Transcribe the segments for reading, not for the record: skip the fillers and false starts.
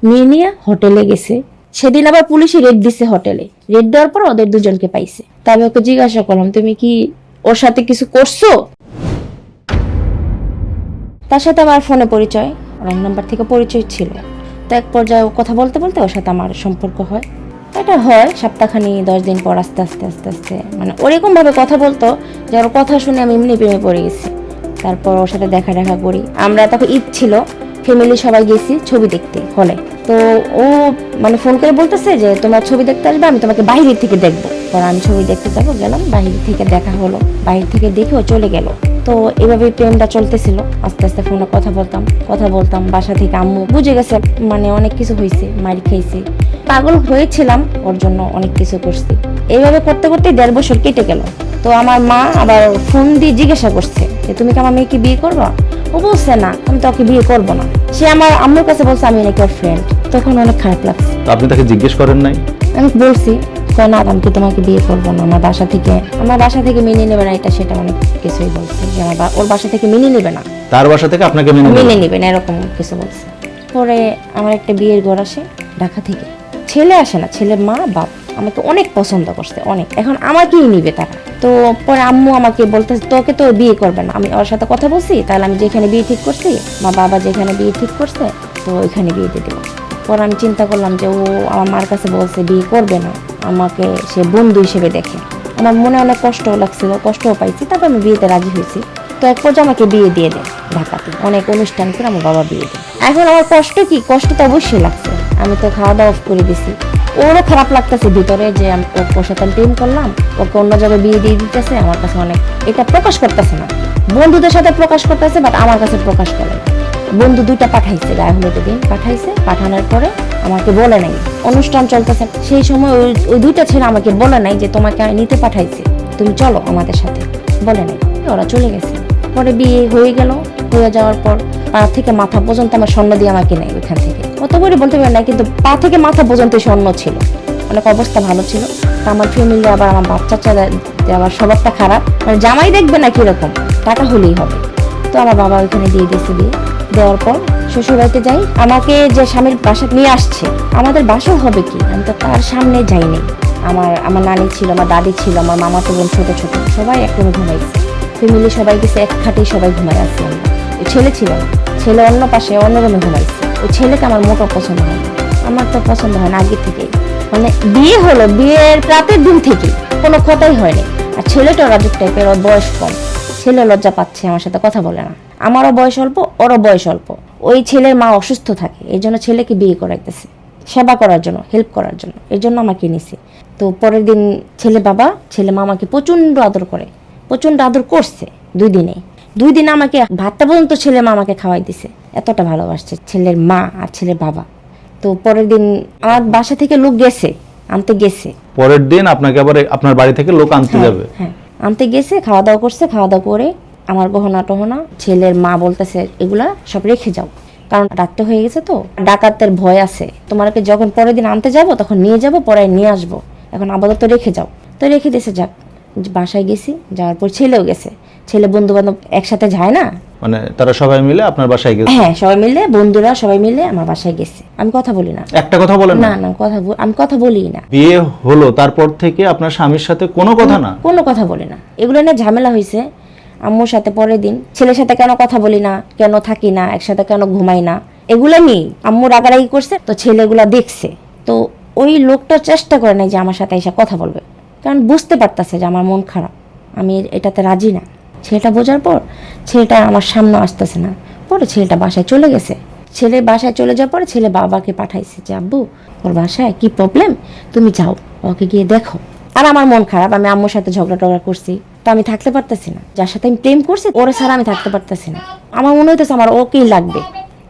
নিয়ে নিয়ে হোটেলে গেছে। সেদিন আবার পুলিশে রেড দিছে হোটেলে। রেড দেওয়ার পর ওদের দুজনকে পাইছে। তা আমি ওকে জিজ্ঞাসা করলাম, তুমি কি ওর সাথে কিছু করছো? তার সাথে আমার ফোনে পরিচয়, রং নাম্বার থেকে পরিচয় ছিল। তো এক পর্যায়ে কথা বলতে বলতে ওর সাথে আমার সম্পর্ক হয়। এটা হয় সপ্তাহখানি 10 দিন পর আস্তে আস্তে আস্তে আস্তে মানে ওরকম ভাবে কথা বলতো যে ওর কথা শুনে আমি এমনি প্রেমে পড়ে গেছি। তারপর ওর সাথে দেখা করি। আমরা তখন ঈদ ছিল, ফ্যামিলি সবাই গেছি ছবি দেখতে হলে। তো ও মানে ফোন করে বলতেছে যে তোমার ছবি দেখতে আসবে, আমি তোমাকে বাইরে থেকে দেখবো। পরে আমি ছবি দেখতে যাবো, গেলাম, বাইরে থেকে দেখা হলো। বাইরে থেকে দেখে ও চলে গেল। তো এভাবে প্রেমটা চলতেছিল। আস্তে আস্তে ফোনে কথা বলতাম। বাসা থেকে আম্মু বুঝে গেছে, মানে অনেক কিছু হয়েছে, মার খেয়েছি, পাগল হয়েছিলাম, ওর জন্য অনেক কিছু করছি। এইভাবে করতে করতে 1.5 বছর কেটে গেল। তো আমার মা আবার ফোন দিয়ে জিজ্ঞাসা করছে যে তুমি কি আমার মেয়েকে বিয়ে করবা? ও বলছে না, আমি তো ওকে বিয়ে করবো না। সে আমার আম্মুর কাছে বলছে আমি নাকি ওর ফ্রেন্ড। তখন অনেক খারাপ লাগছে। তো আপনি তাকে জিজ্ঞেস করেন নাই? আমি বলছি না, আমি কি তোমাকে বিয়ে করবো না, আমার বাসা থেকে মেনে নেবে না, এটা সেটা অনেক কিছুই বলছে যে ওর বাসা থেকে মেনে নেবে না, তার বাসা থেকে আপনাকে মেনে নেবে না, এরকম কিছু বলছে। পরে আমার একটা বিয়ের ঘর আসে ঢাকা থেকে। ছেলে আসে না, ছেলের মা বাপ আমাকে অনেক পছন্দ করছে, অনেক। এখন আমাকেই নিবে তারা। তো পরে আম্মু আমাকে বলতেছে তোকে তো বিয়ে করবে না। আমি ওর সাথে কথা বলছি, তাহলে আমি যেখানে বিয়ে ঠিক করছি, মা বাবা যেখানে বিয়ে ঠিক করছে, তো ওইখানে বিয়ে দিয়ে দেবো। পরে আমি চিন্তা করলাম যে ও আমার মার কাছে বলছে বিয়ে করবে না, আমাকে সে বন্ধু হিসেবে দেখে। আমার মনে অনেক কষ্ট লাগছিল, কষ্টও পাইছি। তারপর আমি বিয়েতে রাজি হয়েছি। তো এক পর্যায়ে আমাকে বিয়ে দিয়ে দেয় ঢাকাতে, অনেক অনুষ্ঠান করে আমার বাবা বিয়ে দেয়। এখন আমার কষ্ট কি, কষ্ট তো অবশ্যই লাগছে। আমি তো খাওয়া দাওয়া অফ করে দিছি। ওরও খারাপ লাগতেছে ভিতরে যে ওর সাথে আমি প্রেম করলাম, ওকে অন্য জায়গায় বিয়ে দিয়ে দিতেছে। আমার কাছে অনেক, এটা প্রকাশ করতেছে না, বন্ধুদের সাথে প্রকাশ করতেছে, বাট আমার কাছে প্রকাশ করে না। বন্ধু 2টা পাঠাইছে, গায়ে হলুদের দিন পাঠাইছে। পাঠানোর পরে আমাকে বলে নাই, অনুষ্ঠান চলতেছে সেই সময় ওই 2টা ছেলে আমাকে বলে নাই যে তোমাকে আমি নিতে পাঠাইছে, তুমি চলো আমাদের সাথে, বলে নাই। ওরা চলে গেছে। পরে বিয়ে হয়ে গেল। হয়ে যাওয়ার পর পা থেকে মাথা পর্যন্ত আমার স্বর্ণ দিয়ে আমাকে নেয় ওইখান থেকে। অত করে বলতে পারি না, কিন্তু পা থেকে মাথা পর্যন্ত স্বর্ণ ছিল, অনেক অবস্থা ভালো ছিল। আমার ফ্যামিলি আবার আমার বাচ্চা চালা আবার স্বভাবটা খারাপ, মানে জামাই দেখবে না কিরকম, টাকা হলেই হবে। তো আমার বাবা ওইখানে দিয়ে দিয়েছে। দেওয়ার পর শ্বশুর বাড়িতে যাই, আমাকে যে স্বামীর বাসা নিয়ে আসছে, আমাদের বাসা হবে কি, আমি তো তার সামনে যাইনি। আমার নানি ছিল, আমার দাদি ছিল, আমার মামা তো বোন ছোট ছোট সবাই এক রুমে ঘুমাইছে। ফ্যামিলি সবাই গেছে, এক খাটেই সবাই ঘুমাই আসছে। ওই ছেলে ছিল না, ছেলে অন্য পাশে অন্য রুমে ঘুমাইছে। ওই ছেলেকে আমার মোটো পছন্দ হয় না, আমার তো পছন্দ হয় না আগে থেকেই। মানে বিয়ে হলো, বিয়ের রাতের দিন থেকে কোনো কথাই হয়নি। আর ছেলেটা রাজুক টাইপের, ওর বয়স কম। ছেলে লজ্জা পাচ্ছে, আমার সাথে কথা বলে না। আমারও বয়স অল্প, ওরও বয়স অল্প। ওই ছেলের মা অসুস্থ থাকে, এই জন্য ছেলেকে বিয়ে করাইতেছে, সেবা করার জন্য, হেল্প করার জন্য, এই জন্য আমাকে নিছে। তো পরের দিন ছেলে মামাকে প্রচন্ড আদর করে, প্রচন্ড আদর করছে। 2 দিনে আমাকে ভাতটা পর্যন্ত ছেলে মামাকে খাওয়াই দিছে, এতটা ভালোবাসছে ছেলের মা আর ছেলের বাবা। তো পরের দিন আমার বাসা থেকে লোক আনতে গেছে। পরের দিন আপনাকে আবার আপনার বাড়ি থেকে লোক আনতে যাবে? হ্যাঁ, আনতে গেছে, খাওয়া দাওয়া করছে। খাওয়া দাওয়া করে আমার গহনা টহনা, ছেলের মা বলতেছে এগুলা সব রেখে যাও, কারণ রাত্রে হয়ে গেছে তো, ডাকাতের ভয় আছে। তোমাকে যখন পরের দিন আনতে যাব তখন নিয়ে যাব, পরে নিয়ে আসবো, এখন আপাতত রেখে যাও। তো রেখে দিয়েছে। যাক, বাসায় গেছি, যাওয়ার পর ছেলেও গেছে। ছেলে বন্ধু বান্ধব একসাথে যায় না, মানে তারা সবাই মিলে আপনার বাসায় গেছে? হ্যাঁ, সবাই মিলে, বন্ধুরা সবাই মিলে আমার বাসায় গেছে। আমি কথা বলি না, একটা কথা বলেন না? না, আমি কথা বলি না। বিয়ে হলো তারপর থেকে আপনার স্বামীর সাথে কোনো কথা না? কোনো কথা বলি না। এগুলো নিয়ে ঝামেলা হয়েছে আম্মুর সাথে। পরের দিন ছেলের সাথে কেন কথা বলি না, কেন থাকি না একসাথে, কেন ঘুমাই না, এগুলো নিয়ে আম্মু রাগারাগি করছে। তো ছেলেগুলা দেখছে, তো ওই লোকটা চেষ্টা করে নাই যে আমার সাথে এসে কথা বলবে, কারণ বুঝতে পারতেছে যে আমার মন খারাপ, আমি এটাতে রাজি না। ছেলেটা বোঝার পর ছেলেটা আমার সামনে আসতেছে না। পরে ছেলেটা বাসায় চলে গেছে। ছেলে বাসায় চলে যাওয়ার পরে ছেলে বাবাকে পাঠাইছে যে আব্বু ওর বাসায় কি প্রবলেম, তুমি যাও, ওকে গিয়ে দেখো। আর আমার মন খারাপ, আমি আম্মুর সাথে ঝগড়া টগড়া করছি, তো আমি থাকতে পারতেছি না। যার সাথে আমি প্রেম করছি ওরা ছাড়া আমি থাকতে পারতেছি না। আমার মনে হইতেছে আমার ওকেই লাগবে,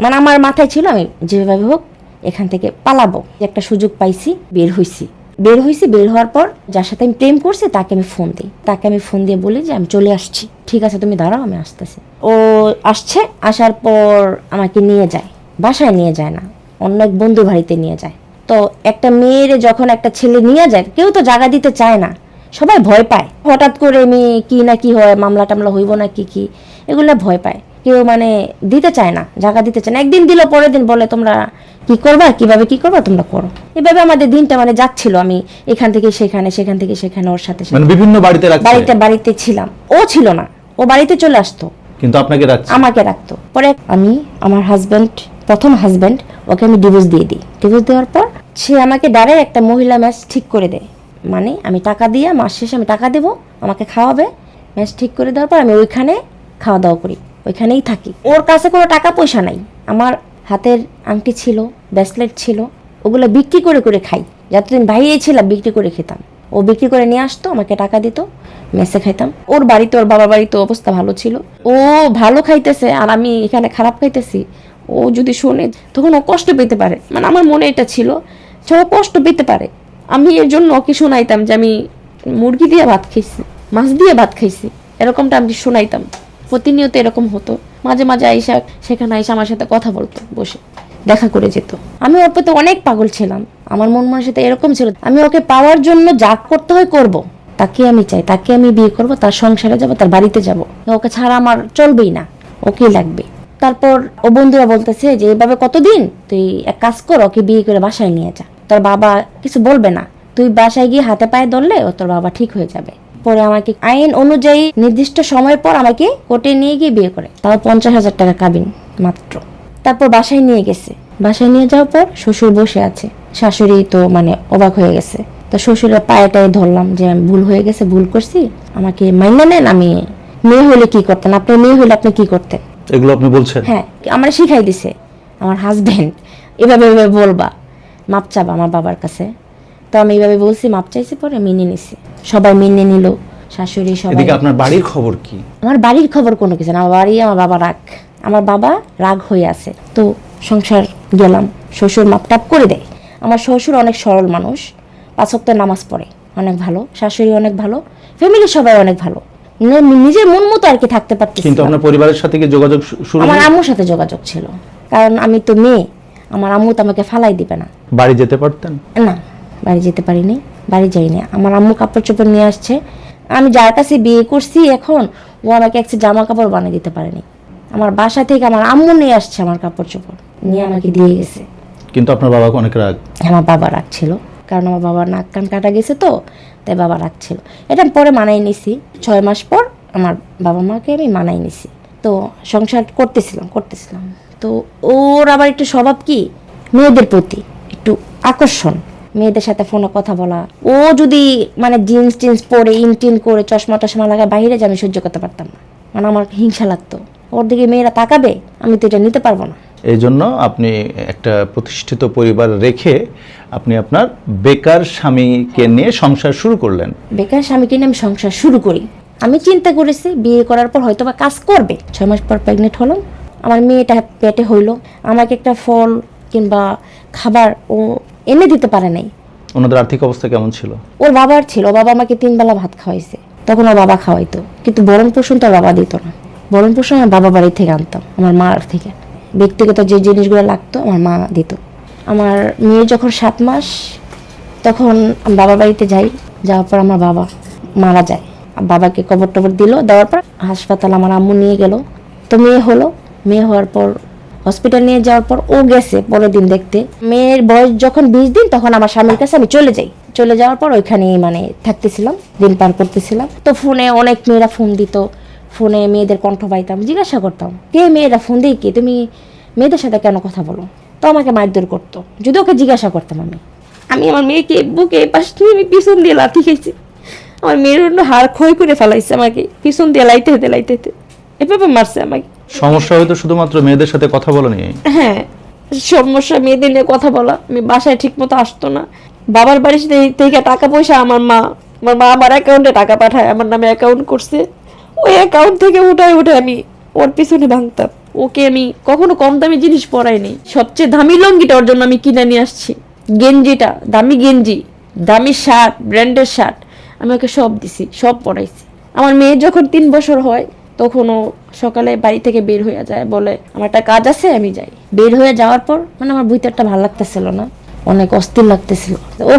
মানে আমার মাথায় ছিল আমি যেভাবে হোক এখান থেকে পালাবো। একটা সুযোগ পাইছি, বের হয়েছি। বের হওয়ার পর যার সাথে আমি প্রেম করছি তাকে আমি ফোন দিই। তাকে আমি ফোন দিয়ে বলি যে আমি চলে আসছি, ঠিক আছে তুমি দাঁড়াও, আমি আসতেছি। ও আসছে, আসার পর আমাকে নিয়ে যায়, বাসায় নিয়ে যায় না, অন্য এক বন্ধু বাড়িতে নিয়ে যায়। তো একটা মেয়ের যখন একটা ছেলে নিয়ে যায়, কেউ তো জায়গা দিতে চায় না, সবাই ভয় পায়। হঠাৎ করে মেয়ে কি না কি হয়, মামলা টামলা হইব না কি এগুলো ভয় পায়। কেউ মানে দিতে চায় না, জায়গা দিতে চায় না। একদিন দিল, পরের দিন বলে তোমরা কি করবা, কিভাবে কি করবা তোমরা করো। এভাবে আমাদের দিনটা মানে যাচ্ছিল। আমি এখান থেকে সেখানে, সেখান থেকে সেখানে, ওর সাথে মানে বিভিন্ন বাড়িতে রাখছে, বাড়িতে ছিলাম। ও ছিল না, ও বাড়িতে চলে আসতো, কিন্তু আপনাকে রাখছে। আমাকে রাখতো। পরে আমি আমার হাজবেন্ড, প্রথম হাজবেন্ড, ওকে আমি ডিভোর্স দিয়ে দিই। ডিভোর্স দেওয়ার পর সে আমাকে ডাইরেক্ট একটা মহিলা ম্যাচ ঠিক করে দেয়। মানে আমি টাকা দিয়ে, মাস শেষে আমি টাকা দেবো, আমাকে খাওয়াবে। ম্যাচ ঠিক করে দেওয়ার পর আমি ওইখানে খাওয়া দাওয়া করি, ওইখানেই থাকি। ওর কাছে কোনো টাকা পয়সা নাই। আমার হাতের আংটি ছিল, ব্রেসলেট ছিল, ওগুলো বিক্রি করে করে খাই। যতদিন বাইরে ছিলাম বিক্রি করে খেতাম। ও বিক্রি করে নিয়ে আসতো, আমাকে টাকা দিত, মেসে খাইতাম। ওর বাড়িতে, ওর বাবার বাড়িতে অবস্থা ভালো ছিল। ও ভালো খাইতেছে আর আমি এখানে খারাপ খাইতেছি। ও যদি শোনে তখন ও কষ্ট পেতে পারে। মানে আমার মনে এটা ছিল যে ও কষ্ট পেতে পারে। আমি এর জন্য ওকে শোনাইতাম যে আমি মুরগি দিয়ে ভাত খাইছি, মাছ দিয়ে ভাত খাইছি, এরকমটা আমি শোনাইতাম। প্রতিনিয়ত এরকম হতো। মাঝে মাঝে আইসা, সেখানে আইসা আমার সাথে কথা বলতো, বসে দেখা করে যেত। আমি ওর প্রতি অনেক পাগল ছিলাম। আমার মন মানসিকতা এরকম ছিল, আমি ওকে পাওয়ার জন্য যা করতে হয় করব। তাকে আমি চাই, তাকে আমি বিয়ে করব, তার সংসারে যাব, তার বাড়িতে যাব। ওকে ছাড়া আমার চলবেই না, ওকেই লাগবে। তারপর ও বন্ধুরা বলতেছে যে এইভাবে কতদিন, তুই এক কাজ কর, ওকে বিয়ে করে বাসায় নিয়ে যা, তোর বাবা কিছু বলবে না। তুই বাসায় গিয়ে হাতে পায়ে ধরলে ও তোর বাবা ঠিক হয়ে যাবে। পরে আমাকে আইন অনুযায়ী নির্দিষ্ট সময়ের পর আমাকে কোর্টে নিয়ে গিয়ে বিয়ে করে, তাও 50,000 টাকা কাবিন মাত্র। তারপর বাসায় নিয়ে গেছে। বাসায় নিয়ে যাওয়ার পর শ্বশুর বসে আছে, শাশুড়ি তো মানে অবাক হয়ে গেছে। তো শ্বশুরের পায়েটাই ধরলাম যে আমি ভুল হয়ে গেছে, ভুল করছি, আমাকে মাইনা নেন। আমি মেয়ে হলে কি করতেন, আপনি মেয়ে হলে আপনি কি করতেন, এগুলো আপনি বলছেন? হ্যাঁ, আমরা শিখাই দিছে আমার হাজবেন্ড, এভাবে এভাবে বলবা, মাপ চাবা আমার বাবার কাছে। তো আমি এইভাবে বলছি, মাপ চাইছি, পরে মেনে নিছি। সবাই মেনে নিল, শাশুড়ি সবাই। এদিকে আপনার বাড়ির খবর কি? আমার বাড়ির খবর কোনো কিছু না। আমার বাড়ি, আমার বাবা রাগ, আমার বাবা রাগ হয়ে আছে। তো সংসার গেলাম, শ্বশুর মাপটাপ করে দেয়। আমার শ্বশুর অনেক সরল মানুষ, 5 ওয়াক্ত নামাজ পড়ে, অনেক ভালো। শাশুড়ি অনেক ভালো, ফ্যামিলির সবাই অনেক ভালো। নিজের মন মতো আর কি থাকতে পারতেছি। কিন্তু আপনার পরিবারের সাথে কি যোগাযোগ শুরু? আমার আম্মুর সাথে যোগাযোগ ছিল, কারণ আমি তো মেয়ে। আমার আম্মু তো আমাকে ফালাই দিবে না। বাড়ি যেতে পারতেন? না, বাড়ি যেতে পারিনি, বাড়ি যাইনি। আমার আম্মু কাপড় চোপড় নিয়ে আসছে। আমি যার কাছে বিয়ে করছি এখন, ও আমাকে একটা জামা কাপড় বানিয়ে দিতে পারেনি। আমার বাসা থেকে আমার আম্মু নিয়ে আসছে আমার কাপড় চোপড়, নিয়ে আমাকে দিয়ে গেছে। কিন্তু আপনার বাবা অনেক রাগ? আমার বাবা রাগ ছিল, কারণ আমার বাবার নাক কান কাটা গেছে, তো তাই বাবা রাগ ছিল। এটা আমি পরে মানাই নিছি। 6 মাস পর আমার বাবা মাকে আমি মানাই নিছি। তো সংসার করতেছিলাম। তো ওর আবার একটু স্বভাব কি, মেয়েদের প্রতি একটু আকর্ষণ, মেয়েদের সাথে ফোনে কথা বলা। ও যদি মানে জিন্স টিন্স পরে, ইনটিন করে, চশমা টশমা লাগায় বাইরে যে, আমি সহ্য করতে পারতাম না। মানে আমার হিংসা লাগতো। ওর দিকে মেয়েরা তাকাবে, আমি তো এটা নিতে পারবো না। এই জন্য আপনি একটা প্রতিষ্ঠিত পরিবার রেখে আপনি আপনার বেকার স্বামীকে নিয়ে সংসার শুরু করলেন। বেকার স্বামীকে নিয়ে আমি সংসার শুরু করি। আমি চিন্তা করেছি বিয়ে করার পর হয়তো বা কাজ করবে। 6 মাস পর প্রেগনেন্ট হলাম, আমার মেয়েটা পেটে হইলো। আমাকে একটা ফল কিংবা খাবার ও এনে দিতে পারে নাই। ওনাদের আর্থিক অবস্থা কেমন ছিল? ওর বাবার ছিল, ওর বাবা আমাকে 3 বেলা ভাত খাওয়াইছে। তখন ওর বাবা খাওয়াইতো, কিন্তু ভরণ পোষণ তো ওর বাবা দিত না। ভরণ পোষণ আমার বাবা বাড়ি থেকে আনতাম, আমার মার থেকে। ব্যক্তিগত যে জিনিসগুলো লাগতো আমার মা দিত। আমার মেয়ে যখন 7 মাস, তখন আমি বাবার বাড়িতে যাই। যাওয়ার পর আমার বাবা মারা যায়। বাবাকে কবর টবর দিল, দেওয়ার পর হাসপাতাল আমার আম্মু নিয়ে গেল। তো মেয়ে হলো। মেয়ে হওয়ার পর হসপিটাল নিয়ে যাওয়ার পর ও গেছে পরের দিন দেখতে। মেয়ের বয়স যখন 20 দিন, তখন আমার স্বামীর কাছে আমি চলে যাই। চলে যাওয়ার পর ওইখানেই মানে থাকতেছিলাম, দিন পার করতেছিলাম। তো ফোনে অনেক মেয়েরা ফোন দিত, ফোনে মেয়েদের কণ্ঠ পাইতাম, জিজ্ঞাসা করতাম, কে মেয়েরা ফোন দিয়ে, কি তুমি মেয়েদের সাথে কেন কথা বলো? তো আমাকে মারধর করতো। যদি ওকে জিজ্ঞাসা করতাম, আমি আমার মেয়েকে বুকে পাশ থেকে আমি পিছন দিয়ে লাথি খেয়েছি। আমার মেয়ের অন্য হাড় ক্ষয় করে ফেলাইছে, আমাকে পিছন দিয়ে লাইতে এভাবে মারছে আমাকে। সমস্যা হয়তো শুধুমাত্র মেয়েদের সাথে কথা বলা নিয়ে? হ্যাঁ, সমস্যা মেয়েদের নিয়ে কথা বলা। আমি বাসায় ঠিক মতো আসতো না। বাবার বাড়ি থেকে টাকা পয়সা আমার মা আমার অ্যাকাউন্টে টাকা পাঠায়, আমার নামে অ্যাকাউন্ট করছে। ওই অ্যাকাউন্ট থেকে উঠায় আমি ওর পিছনে ভাঙতাম। ওকে আমি কখনো কম দামি জিনিস পরাইনি। সবচেয়ে দামি লঙ্গিটা ওর জন্য আমি কিনে নিয়ে আসছি, গেঞ্জিটা দামি গেঞ্জি, দামি শার্ট, ব্র্যান্ডের শার্ট, আমি ওকে সব দিছি, সব পরাইছি। আমার মেয়ে যখন 3 বছর হয়, তখন ও সকালে বাড়ি থেকে বের হয়ে যায়, বলে আমার একটা কাজ আছে, আমি যাই। বের হয়ে যাওয়ার পর মানে আমার ভিতরটা ভালো লাগতেছিল না, অনেক অস্থির লাগতেছিল। ও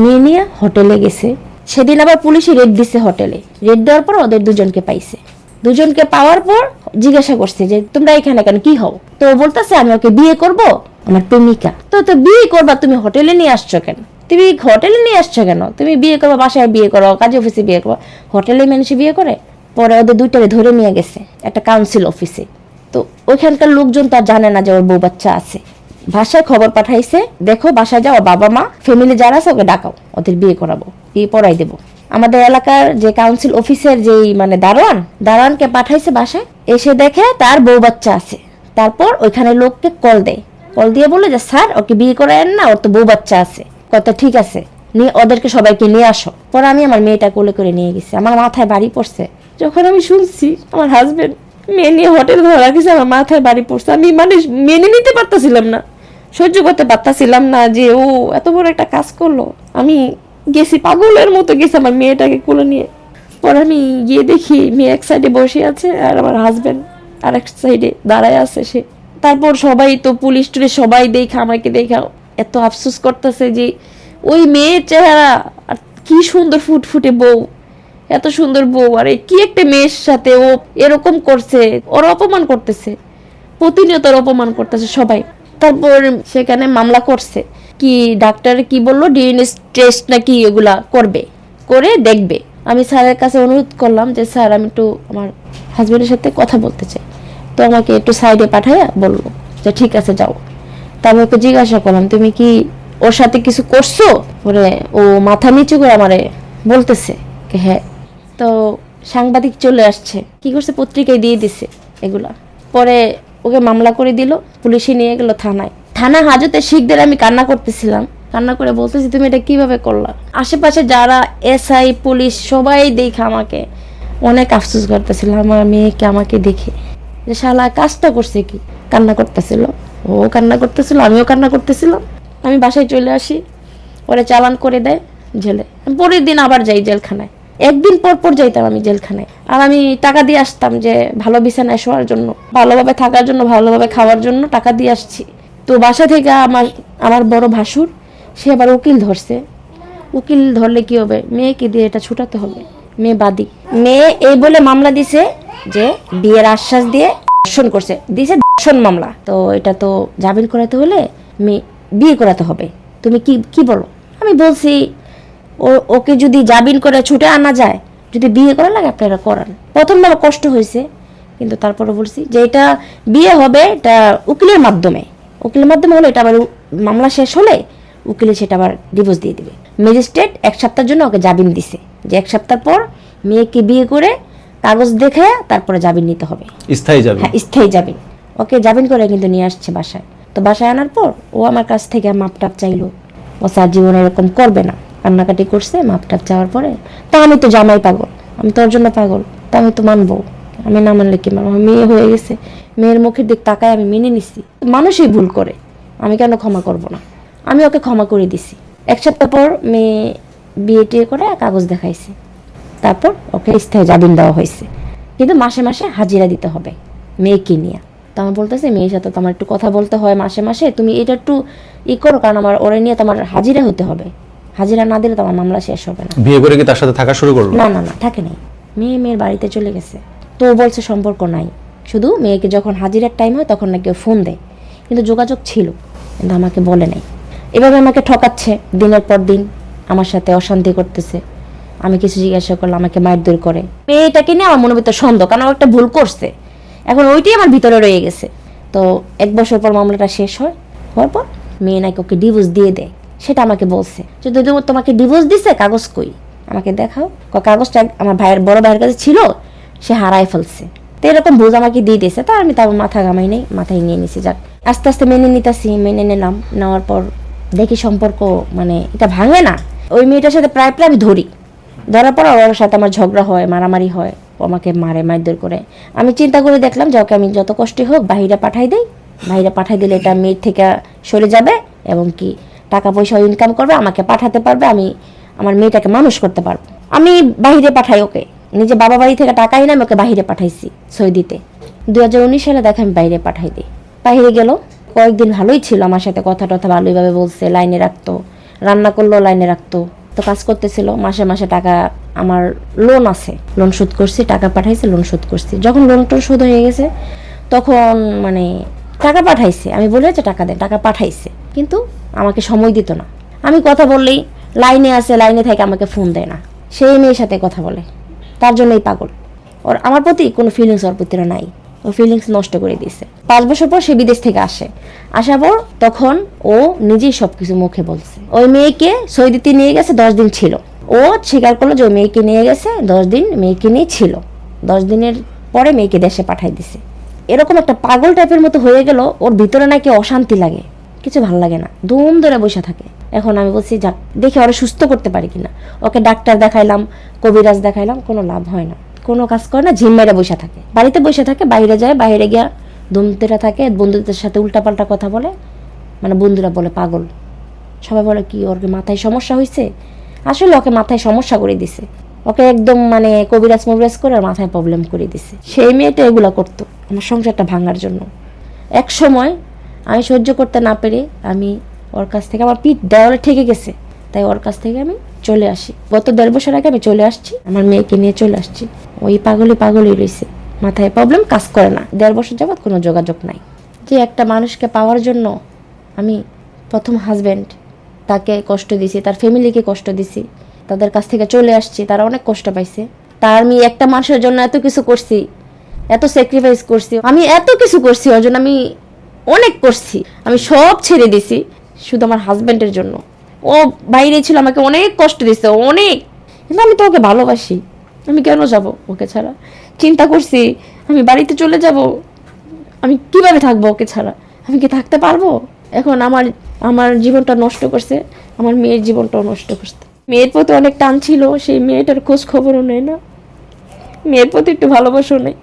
মেয়ে নিয়ে হোটেলে গেছে। সেদিন আবার পুলিশে রেড দিছে হোটেলে। রেড দেওয়ার পর ওদের দুজনকে পাইছে। দুজনকে পাওয়ার পর জিজ্ঞাসা করছে যে তোমরা এখানে কেন, কি হও? তো ও বলতেছে আমি ওকে বিয়ে করব, আমার প্রেমিকা। তো বিয়ে করবা, তুমি হোটেলে নিয়ে আসছো কেন? তুমি হোটেলে নিয়ে আসছো কেন? তুমি বিয়ে করবা, বাসায় বিয়ে করো, কাজে অফিসে বিয়ে করো, হোটেলে মানুষে বিয়ে করে? পরে ওদের দুইটারে ধরে নিয়ে গেছে একটা কাউন্সিল অফিসে। তো ওইখানকার লোকজন তো আর জানে না যে ওর বউ বাচ্চা আছে। বাসায় খবর পাঠাইছে, দেখো বাসায় যাও, বাবা মা ফ্যামিলি যারা আছে ওকে ডাকাও, ওদের বিয়ে করাবো, বিয়ে পড়াই দেবো। আমাদের এলাকার যে কাউন্সিল অফিসের যেই মানে দারোয়ানকে পাঠাইছে বাসায়, এসে দেখে তার বউ বাচ্চা আছে। তারপর ওইখানে লোককে কল দেয়, কল দিয়ে বলে যে স্যার ওকে বিয়ে করায়েন না, ওর তো বউ বাচ্চা আছে। কথা ঠিক আছে, নিয়ে ওদেরকে সবাইকে নিয়ে আসো। পরে আমি আমার মেয়েটা কোলে করে নিয়ে গেছি, আমার মাথায় বাড়ি পড়ছে। যখন আমি শুনছি আমার হাজবেন্ড মেয়ে নিয়ে হোটেল ধরা গেছে, আমার মাথায় বাড়ি পড়ছে। আমি মানে মেনে নিতে পারতাছিলাম না, সহ্য করতে পারতাছিলাম না যে ও এত বড় একটা কাজ করলো। আমি গেছি, পাগলের মতো গেছি আমার মেয়েটাকে কোলে নিয়ে। পরে আমি গিয়ে দেখি মেয়ে এক সাইডে বসে আছে আর আমার হাজবেন্ড আর এক সাইডে দাঁড়ায় আছে সে। তারপর সবাই তো পুলিশ টুলিশ সবাই দেখা আমাকে দেখা এত আফসোস করতেছে যে ওই মেয়ের চেহারা, আর কি সুন্দর ফুটফুটে বউ, এত সুন্দর বউ, আর কি একটা মেয়ের সাথে ও এরকম করছে, ওর অপমান করতেছে, প্রতিনিয়ত ওর অপমান করতেছে সবাই। তারপর সেখানে মামলা করছে, কি ডাক্তার কি বললো ডিএনএ টেস্ট নাকি এগুলা করবে, করে দেখবে। আমি স্যারের কাছে অনুরোধ করলাম যে স্যার আমি একটু আমার হাজবেন্ডের সাথে কথা বলতে চাই। তো আমাকে একটু সাইডে পাঠাইয়া বললো যে ঠিক আছে যাও। তা আমি ওকে জিজ্ঞাসা করলাম তুমি কি ওর সাথে কিছু করছো? ওরে ও মাথা নিচু করে আমারে বলতেছে হ্যাঁ। তো সাংবাদিক চলে আসছে, কি করছে পত্রিকায় দিয়ে দিছে এগুলা। পরে ওকে মামলা করে দিল, পুলিশে নিয়ে গেল থানা হাজতে শিখদের। আমি কান্না করতেছিলাম, কান্না করে বলতেছি তুমি এটা কিভাবে করলা? আশেপাশে যারা এসআই পুলিশ সবাই দেখে আমাকে অনেক আফসোস করতেছিল আমার মেয়েকে আমাকে দেখে, যে শালা কাজটা করছে কি। কান্না করতেছিল, ও কান্না করতেছিল, আমিও কান্না করতেছিলাম। আমি বাসায় চলে আসি, ওরা চালান করে দেয় জেলে। পরের দিন আবার যাই জেলখানায়, একদিন পর পর যাইতাম আমি জেলখানায়। আর আমি টাকা দিয়ে আসতাম যে ভালো বিছানায় শোয়ার জন্য, ভালোভাবে থাকার জন্য, ভালোভাবে খাওয়ার জন্য টাকা দিয়ে আসছি। তো বাসা থেকে আমার বড় ভাসুর সে আবার উকিল ধরছে। উকিল ধরলে কি হবে, মেয়েকে দিয়ে এটা ছুটাতে হবে। মেয়ে বাদী, মেয়ে এই বলে মামলা দিছে যে বিয়ের আশ্বাস দিয়ে ধর্ষণ করছে, দিছে ধর্ষণ মামলা। তো এটা তো জামিন করাতে হলে মেয়ে বিয়ে করাতে হবে। তুমি কি বলো? আমি বলছি ওকে যদি জামিন করে ছুটে আনা যায়, যদি বিয়ে করা লাগে আপনারা করান। প্রথমবার কষ্ট হয়েছে, কিন্তু তারপরে বলছি যে এটা বিয়ে হবে এটা উকিলের মাধ্যমে হলে এটা আবার মামলা শেষ হলে উকিলে সেটা আবার ডিভোর্স দিয়ে দিবে। ম্যাজিস্ট্রেট 1 সপ্তাহের জন্য ওকে জামিন দিছে, যে 1 সপ্তাহ পর মেয়েকে বিয়ে করে কাগজ দেখে তারপরে জামিন নিতে হবে, স্থায়ী জামিন। হ্যাঁ, স্থায়ী জামিন। ওকে জামিন করে কিন্তু নিয়ে আসছে বাসায়। তো বাসায় আনার পর ও আমার কাছ থেকে মাপটাপ চাইলো, ও স্যার জীবন এরকম করবে না, কান্নাকাটি করছে। মাপটাপ চাওয়ার পরে তা আমি তো জামাই পাগল, আমি তোর জন্য পাগল, তা আমি তো মানবো, আমি না মানলে কি মানবো? মেয়ে হয়ে গেছে, মেয়ের মুখের দিক তাকায় আমি মেনে নিছি। মানুষই ভুল করে, আমি কেন ক্ষমা করব না? আমি ওকে ক্ষমা করে দিছি। 1 সপ্তাহ পর মেয়ে বিয়ে টিয়ে করে কাগজ দেখাইছে, তারপর ওকে স্থায়ী জামিন দেওয়া হয়েছে। কিন্তু মাসে মাসে হাজিরা দিতে হবে মেয়েকে নিয়ে। তো আমার বলতেছে মেয়ের সাথে তো আমার একটু কথা বলতে হয় মাসে মাসে, তুমি এটা একটু করো, কারণ আমার ওরে নিয়ে তোমার হাজিরা হতে হবে, হাজিরা না দিলে তো আমার মামলা শেষ হবে না। বিয়ে করে কি তার সাথে থাকা শুরু করলো? না, থাকে নাই। মেয়ের বাড়িতে চলে গেছে। তো ও বলছে সম্পর্ক নাই, শুধু মেয়েকে যখন হাজিরার টাইম হয় তখন নাকি ফোন দেয়, কিন্তু যোগাযোগ ছিল, কিন্তু আমাকে বলে নাই। এভাবে আমাকে ঠকাচ্ছে দিনের পর দিন, আমার সাথে অশান্তি করতেছে। আমি কিছু জিজ্ঞাসা করলে আমাকে মারধর করে। মেয়েটাকে নিয়ে আমার মনের ভিতর সন্দেহ, কারণ ও একটা ভুল করছে, এখন ওইটাই আমার ভিতরে রয়ে গেছে। তো 1 বছর পর মামলাটা শেষ হওয়ার পর মেয়ে নাকি ওকে ডিভোর্স দিয়ে দেয়। সেটা আমাকে বলছে যে যদি তোমাকে ডিভোর্স দিছে কাগজ কই, আমাকে দেখাও। কাগজটা আমার বড় ভাইয়ের কাছে ছিল, সে হারায় ফেলছে। তো এরকম বুঝ আমাকে দিয়ে দিয়েছে। তা আমি তারপর মাথা ঘামাই নাই, মাথায় নিয়ে নিছি। যাক, আস্তে আস্তে মেনে নিলাম। নেওয়ার পর দেখি সম্পর্ক মানে এটা ভাঙে না। ওই মেয়েটার সাথে প্রায় আমি ধরার পর ওর সাথে আমার ঝগড়া হয়, মারামারি হয়, ও আমাকে মারধর করে। আমি চিন্তা করে দেখলাম যে ওকে আমি যত কষ্টই হোক বাহিরে পাঠাই দিলে এটা মেয়ের থেকে সরে যাবে, এবং কি টাকা পয়সা ইনকাম করবে, আমাকে পাঠাতে পারবে, আমি আমার মেয়েটাকে মানুষ করতে পারবো। আমি বাহিরে পাঠাই ওকে, নিজে বাবা বাড়ি থেকে টাকাই না, আমি ওকে বাহিরে পাঠাইছি সৌদিতে। 2019 সালে দেখে আমি বাইরে পাঠাই দিই। বাহিরে গেল, কয়েকদিন ভালোই ছিল, আমার সাথে কথা ভালোইভাবে বলছে, লাইনে রাখতো, রান্না করলো লাইনে রাখতো, তো কাজ করতেছিল, মাসে মাসে টাকা আমার লোন আছে, লোন শোধ করছি, টাকা পাঠাইছে, লোন শোধ করছি। যখন লোন টোন শোধ হয়ে গেছে তখন মানে টাকা পাঠাইছে, আমি বলে যে টাকা দেন, টাকা পাঠাইছে, কিন্তু আমাকে সময় দিত না। আমি কথা বললেই লাইনে আছে, লাইনে থেকে আমাকে ফোন দেয় না। সেই মেয়ের সাথে কথা বলে, তার জন্যই পাগল। ওর আমার প্রতি কোনো ফিলিংস ওর প্রতি নাই, ও ফিলিংস নষ্ট করে দিয়েছে। 5 বছর পর সে বিদেশ থেকে আসার পর তখন ও নিজেই সবকিছু মুখে বলছে। ওই মেয়েকে সৌদিতে নিয়ে গেছে, 10 দিন ছিল। ও স্বীকার করলো যে ওই মেয়েকে নিয়ে গেছে, 10 দিন মেয়েকে নিয়ে ছিল। 10 দিনের পরে মেয়েকে দেশে পাঠাই দিছে। এরকম একটা পাগল টাইপের মতো হয়ে গেল, ওর ভিতরে নাকি অশান্তি লাগে, কিছু ভালো লাগে না, ধুম ধরে বসে থাকে। এখন আমি বলছি যাক দেখি ওরা সুস্থ করতে পারি কিনা। ওকে ডাক্তার দেখাইলাম, কবিরাজ দেখাইলাম, কোনো লাভ হয় না, কোনো কাজ করে না, ঝিম মেরে বসে থাকে, বাড়িতে বসে থাকে, বাইরে যায়, বাইরে গিয়া ধুমতেরা থাকে, বন্ধুদের সাথে উল্টাপাল্টা কথা বলে। মানে বন্ধুরা বলে পাগল, সবাই বলে কি ওর কি মাথায় সমস্যা হয়েছে। আসলে ওকে মাথায় সমস্যা করে দিছে, ওকে একদম মানে কবিরাজ মবিরাজ করে ওর মাথায় প্রবলেম করে দিছে। সেই মেয়েটা এগুলা করতো আমার সংসারটা ভাঙার জন্য। এক সময় আমি সহ্য করতে না পেরে আমি ওর কাছ থেকে, আমার পিঠ দেওয়ালে ঠেকে গেছে, তাই ওর কাছ থেকে আমি চলে আসি। গত 1.5 বছর আগে আমি চলে আসছি, আমার মেয়েকে নিয়ে চলে আসছি। ওই পাগলই রয়েছে, মাথায় প্রবলেম, কাজ করে না। 1.5 বছর যাবৎ কোনো যোগাযোগ নাই। যে একটা মানুষকে পাওয়ার জন্য আমি প্রথম হাজব্যান্ড, তাকে কষ্ট দিছি, তার ফ্যামিলিকে কষ্ট দিছি, তাদের কাছ থেকে চলে আসছি, তারা অনেক কষ্ট পাইছে। তার আমি একটা মানুষের জন্য এত কিছু করছি, এত স্যাক্রিফাইস করছি, আমি এত কিছু করছি ওর জন্য, আমি অনেক করছি, আমি সব ছেড়ে দিছি শুধু আমার হাজব্যান্ডের জন্য। ও বাইরে ছিল, আমাকে অনেক কষ্ট দিচ্ছে, অনেক, কিন্তু আমি তো ওকে ভালোবাসি, আমি কেন যাব ওকে ছাড়া। চিন্তা করছি আমি বাড়িতে চলে যাব, আমি কিভাবে থাকবো ওকে ছাড়া, আমি কি থাকতে পারবো। এখন আমার জীবনটা নষ্ট করছে, আমার মেয়ের জীবনটাও নষ্ট করছে। মেয়ের প্রতি অনেক টান ছিল, সেই মেয়েটার খোঁজ খবরও নেই না, মেয়ের প্রতি একটু ভালোবাসাও নেই।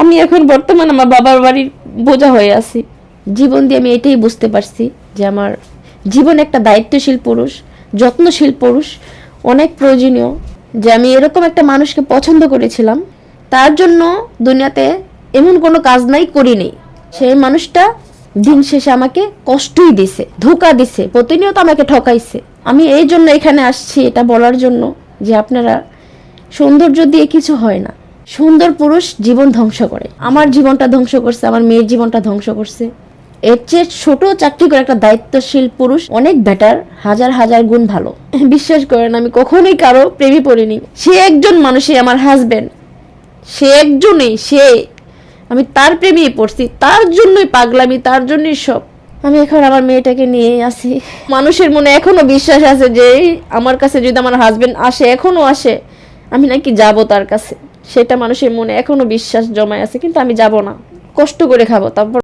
আমি এখন বর্তমান আমার বাবার বাড়ির বোঝা হয়ে আছি। জীবন দিয়ে আমি এটাই বুঝতে পারছি যে আমার জীবন একটা দায়িত্বশীল পুরুষ, যত্নশীল পুরুষ অনেক প্রয়োজনীয়। যে আমি এরকম একটা মানুষকে পছন্দ করেছিলাম, তার জন্য দুনিয়াতে এমন কোনো কাজ নাই করিনি। সেই মানুষটা দিন শেষে আমাকে কষ্টই দিছে, ধোঁকা দিছে, প্রতিনিয়ত আমাকে ঠকাইছে। আমি এই জন্য এখানে আসছি এটা বলার জন্য যে আপনারা, সৌন্দর্য দিয়ে কিছু হয় না, সুন্দর পুরুষ জীবন ধ্বংস করে। আমার জীবনটা ধ্বংস করছে, আমার মেয়ের জীবনটা ধ্বংস করছে। এর চেয়ে ছোট চাকরি করে একটা দায়িত্বশীল পুরুষ অনেক বেটার, হাজার হাজার গুণ ভালো। বিশ্বাস করেন আমি কখনোই কারো প্রেমে পড়িনি। সে একজন মানুষই আমার হাজবেন্ড, সে একজনই, আমি তার প্রেমেই পড়ছি, তার জন্যই পাগলামি, তার জন্যই সব। আমি এখন আমার মেয়েটাকে নিয়ে আসি। মানুষের মনে এখনো বিশ্বাস আছে যে আমার কাছে যদি আমার হাজবেন্ড আসে, এখনো আসে, আমি নাকি যাব তার কাছে। সেটা মানুষের মনে এখনো বিশ্বাস জমায় আছে, কিন্তু আমি যাব না, কষ্ট করে খাবো, তারপর